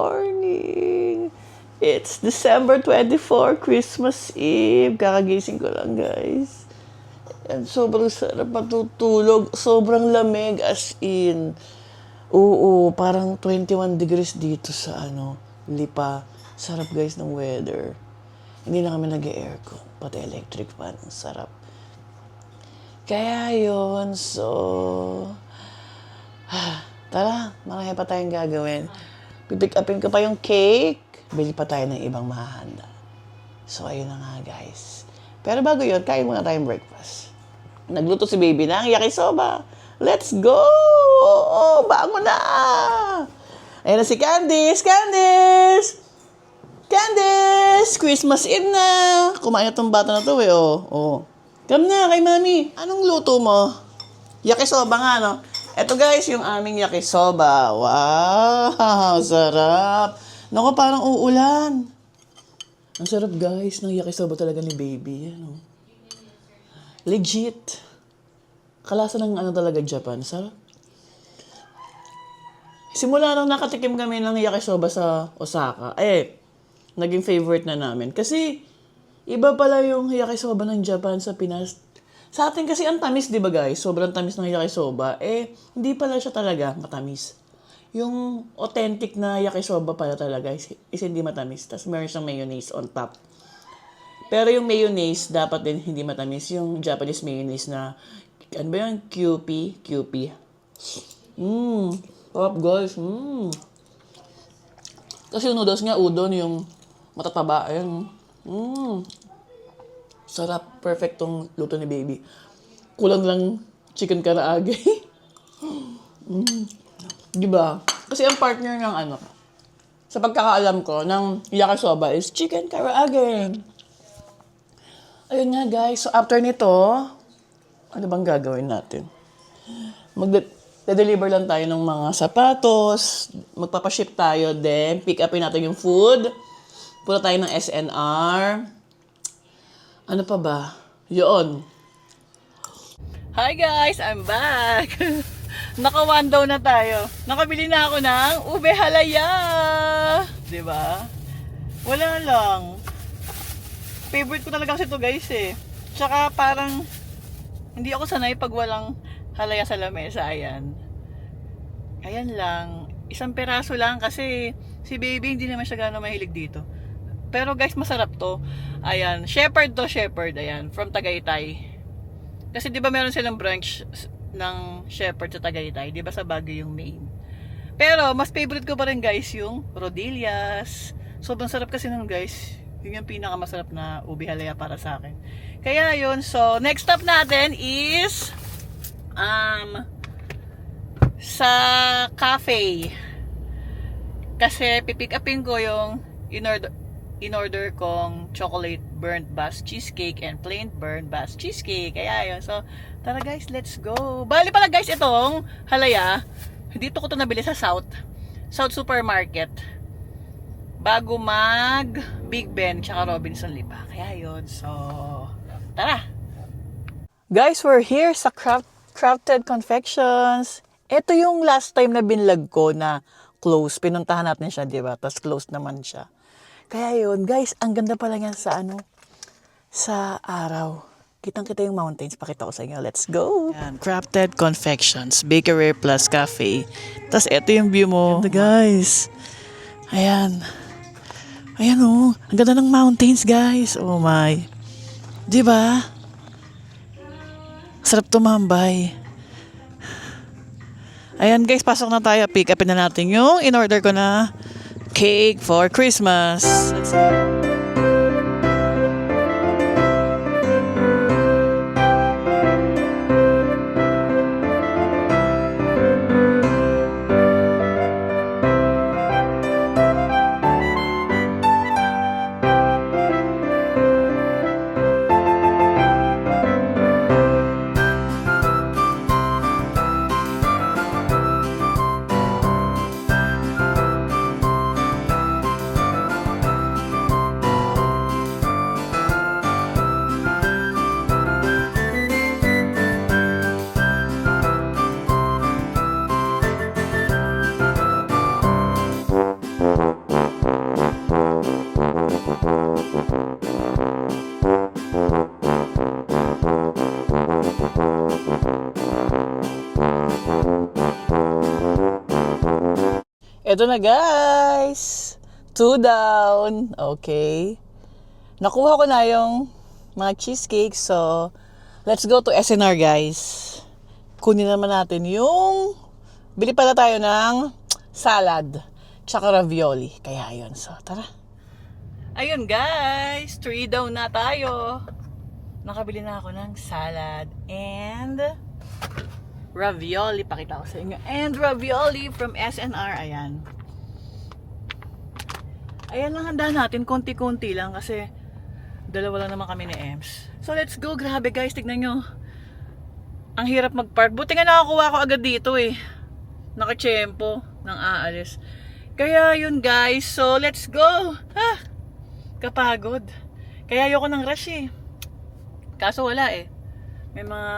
morning! It's December 24, Christmas Eve. Kakagising ko lang, guys. And sobrang sarap matutulog. Sobrang lamig, as in. Oo, parang 21 degrees dito sa Lipa. Sarap, guys, ng weather. Hindi na kami nag-aircon, pati electric fan. Ang sarap. Kaya yun, so... Tara, marami pa tayong gagawin. Pipick upin ko pa yung cake. Bili pa tayo ng ibang mahanda. So, ayun na nga, guys. Pero bago yun, kain muna tayong breakfast. Nagluto si baby ng yakisoba. Let's go! Oo, bango na! Ayan na si Candice! Candice! Candice! Christmas Eve na! Kumain na tong bata na to, oh. Come na, kay mami. Anong luto mo? Yakisoba nga, no? Eto, guys, yung aming yakisoba. Wow! Sarap! Naku, parang uulan. Ang sarap, guys, ng yakisoba talaga ni baby. Ano? Legit. Kalasa ng talaga Japan. Sarap. Simula nung nakatikim kami ng yakisoba sa Osaka, naging favorite na namin. Kasi, iba pala yung yakisoba ng Japan sa Pinas. Sa atin kasi ang tamis, di ba, guys? Sobrang tamis ng yakisoba. Hindi pala siya talaga matamis. Yung authentic na yakisoba pala talaga is hindi matamis. Tapos meron siyang mayonnaise on top. Pero yung mayonnaise, dapat din hindi matamis. Yung Japanese mayonnaise na, ano ba yun? Kewpie. Sarap, guys. Kasi yung noodles nga, udon, yung matataba. Ayan. Sarap. Perfectong luto ni baby. Kulang lang chicken karaage. Diba? Kasi ang partner ng sa pagkakaalam ko, ng yakisoba is chicken karaage. Ayun nga, guys. So, after nito, ano bang gagawin natin? Mag-deliver lang tayo ng mga sapatos. Magpapaship tayo. Then, pick upin natin yung food. Punta tayo ng SNR. Ano pa ba? Yun. Hi, guys! I'm back! Naka-one down na tayo. Nakabili na ako ng ube halaya. Diba? Wala lang. Favorite ko talaga kasi ito, guys, Tsaka parang hindi ako sanay pag walang halaya sa lamesa. Ayan lang. Isang peraso lang kasi si baby hindi naman siya gano'ng mahilig dito. Pero guys, masarap to. Ayan. Shepherd. Ayan. From Tagaytay. Kasi di ba meron silang branch ng Shepherd sa Tagaytay? Di ba sa Baguio yung main? Pero mas favorite ko pa rin, guys, yung rodillas. Sobrang sarap kasi nun, guys. Yun yung pinakamasarap na ube halaya para sa akin. Kaya yun. So, next stop natin is sa cafe. Kasi pipick upin ko yung in-order kong chocolate burnt bus cheesecake and plain burnt bus cheesecake. Kaya yun. So, tara, guys, let's go. Bali pala, guys, itong halaya, dito ko to nabili sa South Supermarket. Bago mag Big Ben tsaka Robinson Lipa. Kaya yun. So, tara. Guys, we're here sa Crafted Confections. Ito yung last time na binlog ko na close. Pinuntahan natin siya, di ba? Tapos close naman siya. Kaya yun, guys, ang ganda pala yan sa araw. Kitang-kita yung mountains. Pakita ko sa inyo. Let's go! Yan, Crafted Confections, Bakery plus Cafe. Tapos ito yung view mo. Ganda, guys. Ayan. Ayan, oh. Ang ganda ng mountains, guys. Oh my. Diba? Sarap tumambay. Ayan, guys, pasok na tayo. Pick upin na natin yung in-order ko na cake for Christmas. Let's go. Eto na guys. 2 down. Okay. Nakuha ko na yung mga cheesecake. So, let's go to SNR guys. Kunin naman natin yung... Bili pala tayo ng salad. Tsaka ravioli. Kaya yun. So, tara. Ayun guys. 3 down na tayo. Nakabili na ako ng salad. And... ravioli, pakita ko sa inyo. And ravioli from SNR. Ayan. Ayan lang handa natin. Konti-konti lang kasi dalawa lang naman kami ni Ems. So let's go. Grabe guys. Tignan nyo. Ang hirap mag-park. Buti nga nakakuha ko agad dito eh. Nakachempo nang aalis. Kaya yun guys. So let's go. Kapagod. Kaya ayoko ng rush eh. Kaso wala eh. May mga...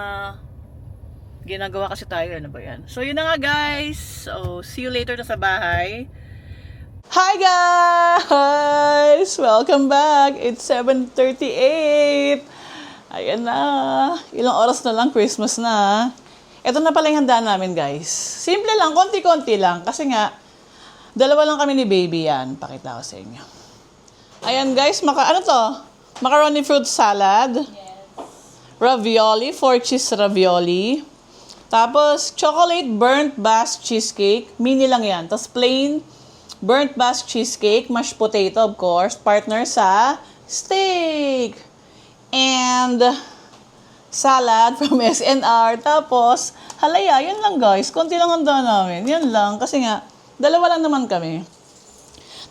ginagawa kasi tayo, ano ba yan? So, yun na nga guys. So, see you later na sa bahay. Hi guys! Welcome back. It's 7:38. Ayan na. Ilang oras na lang, Christmas na. Ito na pala yung handa namin guys. Simple lang, konti-konti lang. Kasi nga, dalawa lang kami ni baby yan. Pakita ko sa inyo. Ayan guys, ano to? Macaroni fruit salad. Yes. Ravioli, 4 cheese ravioli. Tapos, chocolate burnt Basque cheesecake. Mini lang yan. Tapos, plain burnt Basque cheesecake. Mashed potato, of course. Partner sa steak. And, salad from SNR. Tapos, halaya. Yun lang, guys. Konti lang handa namin. Yan lang. Kasi nga, dalawa lang naman kami.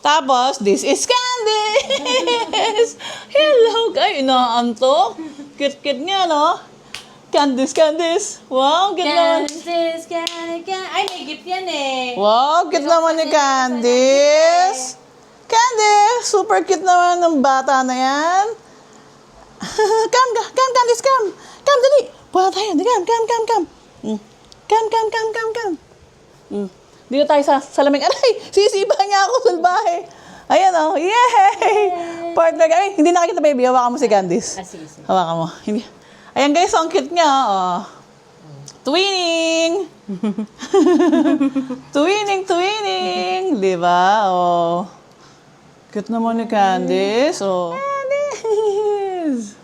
Tapos, this is Candice! Hello, guys. Inaantok. Cute-cute nga, no? Candice. Wow, cute naman. Candice. Ay, may gift yan eh. Wow, cute naman ni Candice. Candice, super cute naman ng bata na yan. Come, Candice, come. Come, dali. Puha tayo. Come. Come. Dito tayo sa lamig. Aray, sisiba niya ako sulbahe. Ayan o. Yay! Partner kami. Hindi nakikita, baby. Hawakan mo si Candice. Sige. Hawakan mo. Hindi. Ayan guys, ang cute niya. Oh. Twinning! Twinning! Diba? Oh. Cute naman ni Candice. Oh. Candice!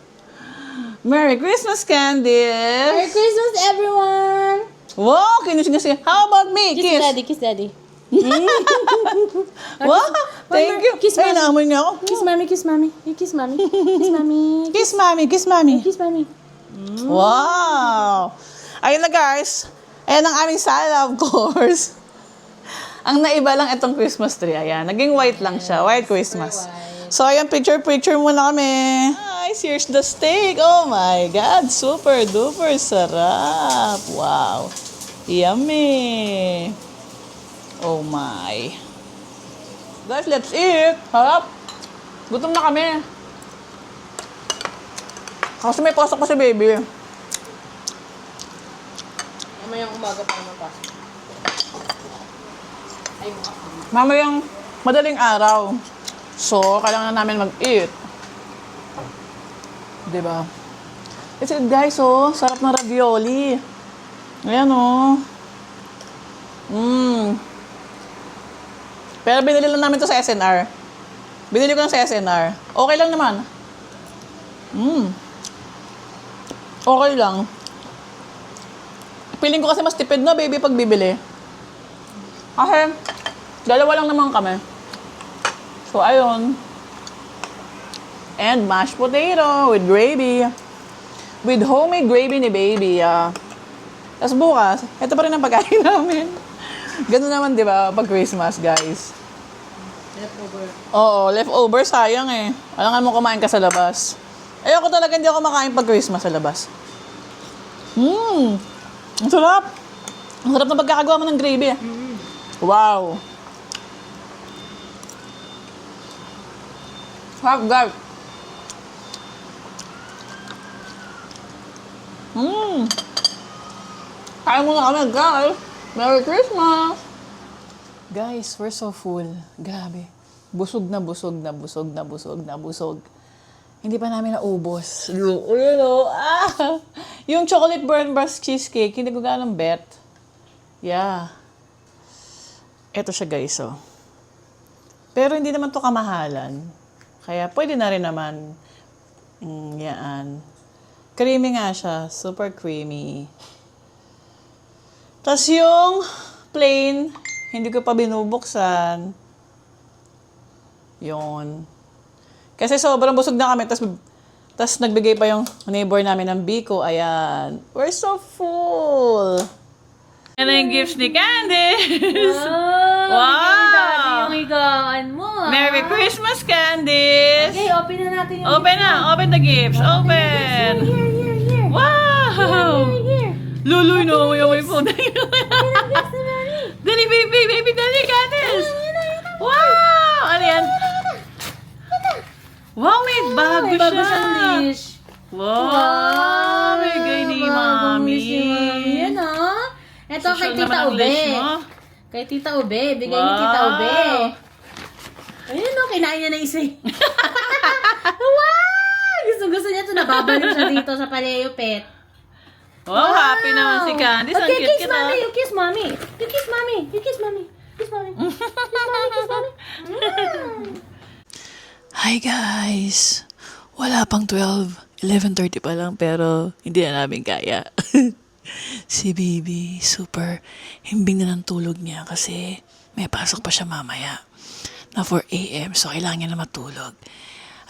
Merry Christmas, Candice! Merry Christmas, everyone! Wow, kinis nga siya. How about me? Kiss daddy. Wow, thank you. Kiss Ay, mommy. naamoy nga ako. Kiss mommy. You kiss mommy. Kiss mommy. Kiss mommy. Kiss mommy. Wow! Ayun na guys. Ayan ang aming sala, of course. Ang naiba lang itong Christmas tree. Ayan, naging white lang siya. White Christmas. White. So, ayan, picture muna kami. Guys, here's the steak. Oh my God, super duper sarap. Wow. Yummy. Oh my. Guys, let's eat. Harap. Gutom na kami. Kasi may pasok pa si baby. Mamayang umaga pa naman pasok. Ay, Mamayang madaling araw. So, kailangan namin mag-eat. Diba? It's it guys, oh. Sarap na ravioli. Ayan, oh. Pero binili lang namin to sa SNR. Binili ko lang sa SNR. Okay lang naman. Okay lang. Feeling ko kasi mas tipid na, baby, pag bibili. Kasi, dalawa lang naman kami. So, ayun. And mashed potato with gravy. With homemade gravy ni baby. Tapos bukas, ito pa rin ang pagkain namin. Ganun naman, di ba, pag Christmas, guys. leftover. Oo, leftover, sayang eh. Alangan mo kumain ka sa labas. Ayoko talaga, hindi ako makain pag Christmas sa labas. Ang sarap. Ang sarap na pagkakagawa mo ng gravy. Wow. Sarap, guys. Kaya mo na kami, guys. Merry Christmas! Guys, we're so full. Grabe. Busog na busog na busog na busog na busog. Hindi pa namin naubos. Yung chocolate burnt Basque cheesecake, hindi ko ganang bet. Yeah. Ito siya guys, oh. Pero hindi naman to kamahalan. Kaya pwede na rin naman. Yan. Creamy nga siya. Super creamy. Tapos yung plain, hindi ko pa binubuksan. Yun. Kasi sobrang busog na kami. Tapos nagbigay pa yung neighbor namin ng biko. Ayan. We're so full. Yan na yung gifts ni Candice. Wow! Yung higaan mo. Merry Christmas, Candice! Okay, open na natin yung Open na! Open the gifts! Open! Here. Wow! Here. Luloy no! May phone. Dali, baby! Dali, Candice! Wow! Ano yan? Wow, may bago May bago siya! siyang dish. Wow! May gay ni Bagong Mami. dish ni Mami. Yan, oh. Ito kay Social Tita naman ang Ube. dish mo. Kay Tita Ube. Bigay ni Tita Ube. Ayun, oh. Kinain niya na isa. Wow! Gusto niya ito. Nababalik siya dito sa Paleo Pet. Wow, happy naman si Candice. Ang Okay, cute kiss kita. Mommy. You kiss Mommy. You kiss Mommy. You kiss Mommy. Kiss Mommy. Kiss Mommy. Hi guys! Wala pang 12. 11:30 pa lang pero hindi na namin kaya. Si baby, super himbing na ng tulog niya kasi may pasok pa siya mamaya na 4 a.m. so kailangan niya na matulog.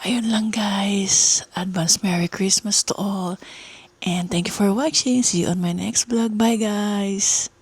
Ayun lang guys. Advance Merry Christmas to all. And thank you for watching. See you on my next vlog. Bye guys!